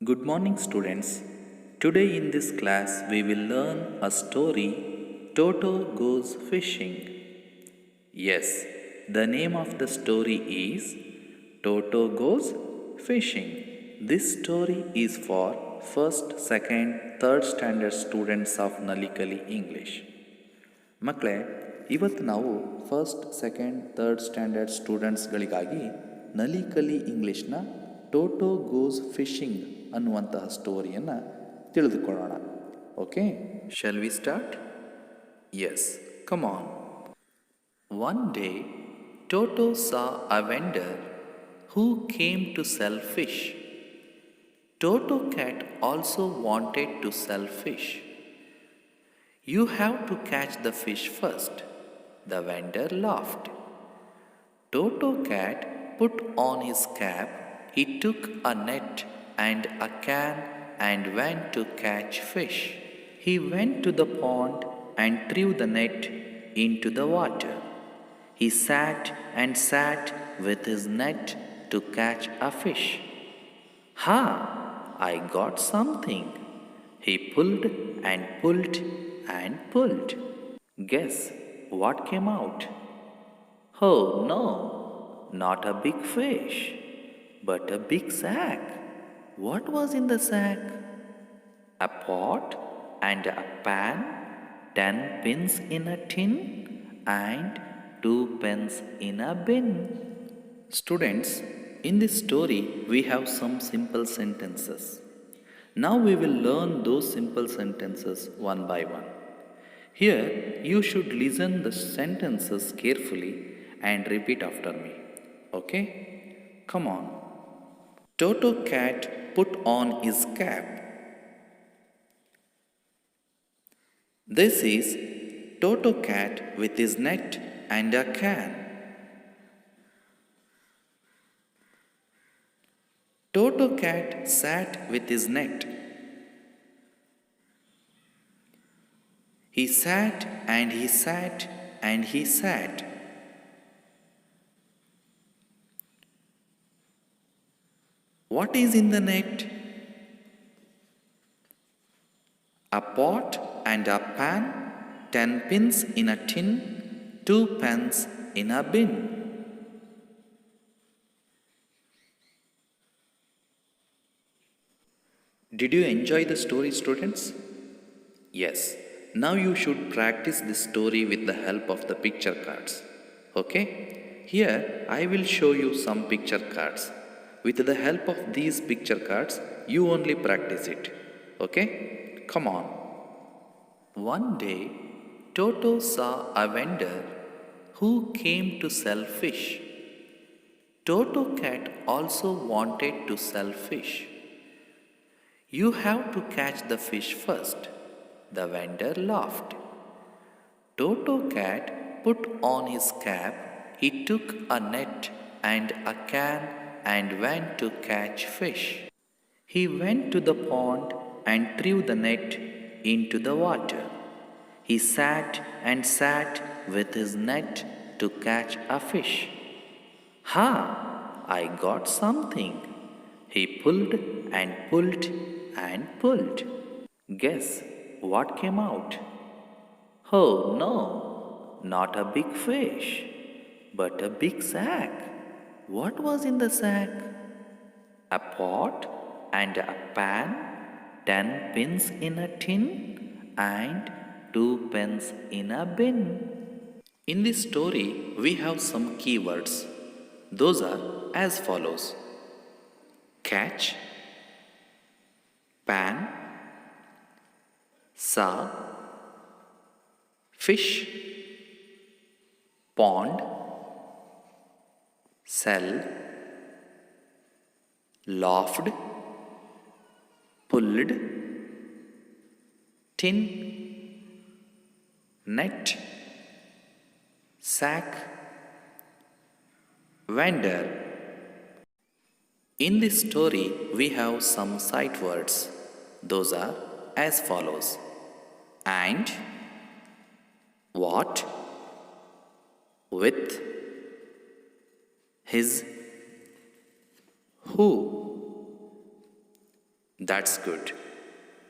Good morning, students. Today in this class, we will learn a story Toto Goes Fishing. Yes, the name of the story is Toto Goes Fishing. This story is for first, second, third standard students of Nalikali English. ಮಕ್ಕಳೇ, ಇವತ್ತು ನಾವು first second third standard ಸ್ಟೂಡೆಂಟ್ಸ್ಗಳಿಗಾಗಿ ನಲಿಕಲಿ ಇಂಗ್ಲೀಷ್ನ Toto goes fishing ಅನ್ನುವಂತಹ ಸ್ಟೋರಿಯನ್ನು ತಿಳಿದುಕೊಳ್ಳೋಣ. Okay, shall we start? Yes, come on. One day Toto saw a vendor who came to sell fish. Toto Cat also wanted to sell fish. You have to catch the fish first, the vendor laughed. Toto Cat put on his cap, he took a net and a can and went to catch fish. He went to the pond and threw the net into the water. He sat and sat with his net to catch a fish. Ha! I got something. He pulled and pulled and pulled. Guess what came out? Oh no, not a big fish, but a big sack. What was in the sack? A pot and a pan, 10 pins in a tin, and 2 pence in a bin. Students, in this story we have some simple sentences. Now we will learn those simple sentences one by one. Here you should listen the sentences carefully and repeat after me. Okay? Come on. Toto Cat put on his cap. This is Toto Cat with his net and a can. Toto Cat sat with his net. He sat and he sat and he sat. What is in the net? A pot and a pan, 10 pins in a tin, 2 pence in a bin. Did you enjoy the story, students? Yes. Now you should practice this story with the help of the picture cards. Okay? Here I will show you some picture cards. With the help of these picture cards, you only practice it. Okay? Come on. One day, Toto saw a vendor who came to sell fish. Toto Cat also wanted to sell fish. You have to catch the fish first. The vendor laughed. Toto Cat put on his cap, he took a net and a can and went to catch fish. He went to the pond and threw the net into the water. He sat and sat with his net to catch a fish. Ha! I got something. He pulled and pulled and pulled. Guess what came out? Oh no, not a big fish, but a big sack. What was in the sack? A pot and a pan, 10 pins in a tin, and 2 pence in a bin. In this story, we have some keywords. Those are as follows: catch, pan, saw, fish, pond, sell, laughed, pulled, tin, net, sack, vendor. In this story, we have some sight words. Those are as follows: and, what, with, his, who, That's good.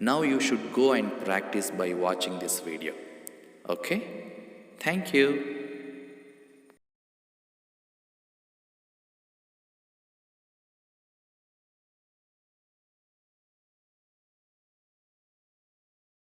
Now you should go and practice by watching this video. Okay? Thank you.